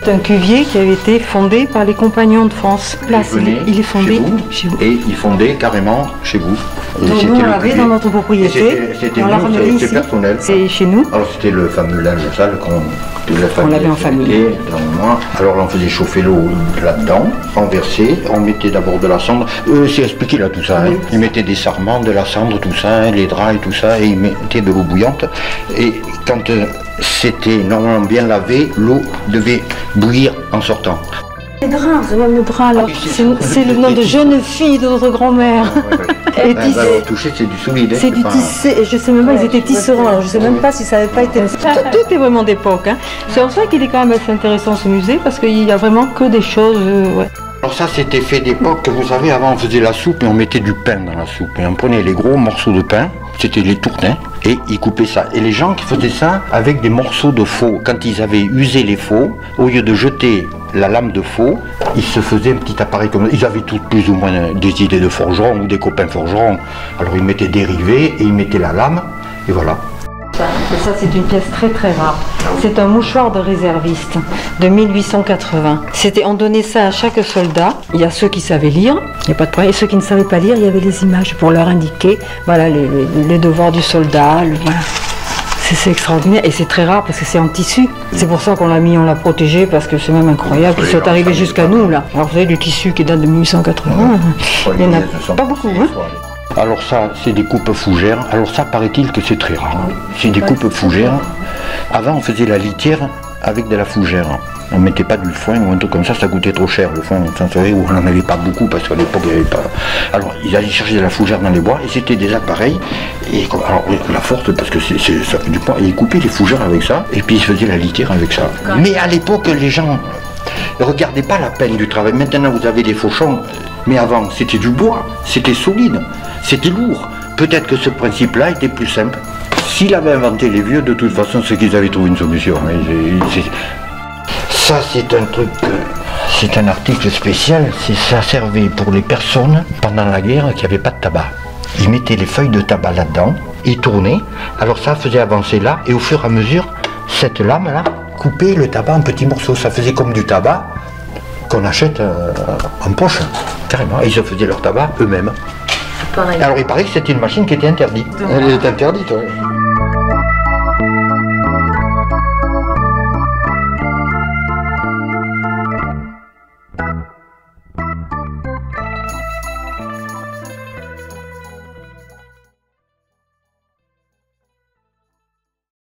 C'est un cuvier qui avait été fondé par les Compagnons de France. Là, il est fondé chez vous. Et il fondait carrément chez vous. Donc nous, on l'avait dans notre propriété. C'était personnel. C'est chez nous. Alors c'était le fameux linge sale qu'on l'avait en famille. Et alors là, on faisait chauffer l'eau là-dedans, on versait, on mettait d'abord de la cendre. C'est expliqué là tout ça. Oui. Hein. Ils mettaient des sarments, de la cendre, tout ça, les draps et tout ça, et ils mettaient de l'eau bouillante. Et quand c'était normalement bien lavé, l'eau devait bouillir en sortant. Les draps, c'est même le drap là. C'est le nom de jeune fille de notre grand-mère. Ouais. Touché, c'est du solide. C'est du tissé, et je sais même pas, ils étaient tisserands, alors je sais même pas si ça n'avait pas été... Tout est vraiment d'époque. Hein. C'est pour ça qu'il est quand même assez intéressant ce musée, parce qu'il y a vraiment que des choses... ouais. Alors ça, c'était fait d'époque, vous savez, avant on faisait la soupe et on mettait du pain dans la soupe. Et on prenait les gros morceaux de pain, c'était les tourtins, et ils coupaient ça. Et les gens qui faisaient ça avec des morceaux de faux, quand ils avaient usé les faux, au lieu de jeter la lame de faux, ils se faisaient un petit appareil comme ça. Ils avaient tous plus ou moins des idées de forgerons ou des copains forgerons. Alors ils mettaient des rivets et ils mettaient la lame, et voilà. Ça c'est une pièce très très rare. C'est un mouchoir de réserviste de 1880. On donnait ça à chaque soldat. Il y a ceux qui savaient lire, il n'y a pas de problème. Et ceux qui ne savaient pas lire, il y avait les images pour leur indiquer voilà, les devoirs du soldat. Voilà. C'est extraordinaire et c'est très rare parce que c'est en tissu. C'est pour ça qu'on l'a mis, on l'a protégé parce que c'est même incroyable qu'ils soient arrivés jusqu'à nous là. Alors vous savez, du tissu qui date de 1880, il n'y en a pas beaucoup. Hein. Alors ça, c'est des coupes fougères. Alors ça, paraît-il que c'est très rare. C'est des coupes fougères. Avant, on faisait la litière avec de la fougère. On ne mettait pas du foin ou un truc comme ça coûtait trop cher. Le foin, vous savez, on n'en avait pas beaucoup parce qu'à l'époque, il n'y avait pas... Alors, ils allaient chercher de la fougère dans les bois et c'était des appareils. Et, alors, la force, parce que ça fait du poids. Et ils coupaient les fougères avec ça et puis ils faisaient la litière avec ça. Mais à l'époque, les gens ne regardaient pas la peine du travail. Maintenant, vous avez des fauchons. Mais avant, c'était du bois, c'était solide, c'était lourd. Peut-être que ce principe-là était plus simple. S'il avait inventé les vieux, de toute façon, c'est qu'ils avaient trouvé une solution. Ça, c'est un truc, c'est un article spécial. Ça servait pour les personnes, pendant la guerre, qui n'avaient pas de tabac. Ils mettaient les feuilles de tabac là-dedans, ils tournaient. Alors ça faisait avancer là, et au fur et à mesure, cette lame-là coupait le tabac en petits morceaux. Ça faisait comme du tabac qu'on achète en poche, carrément. Et ils se faisaient leur tabac eux-mêmes. Alors il paraît que c'était une machine qui était interdite. Elle est interdite, oui.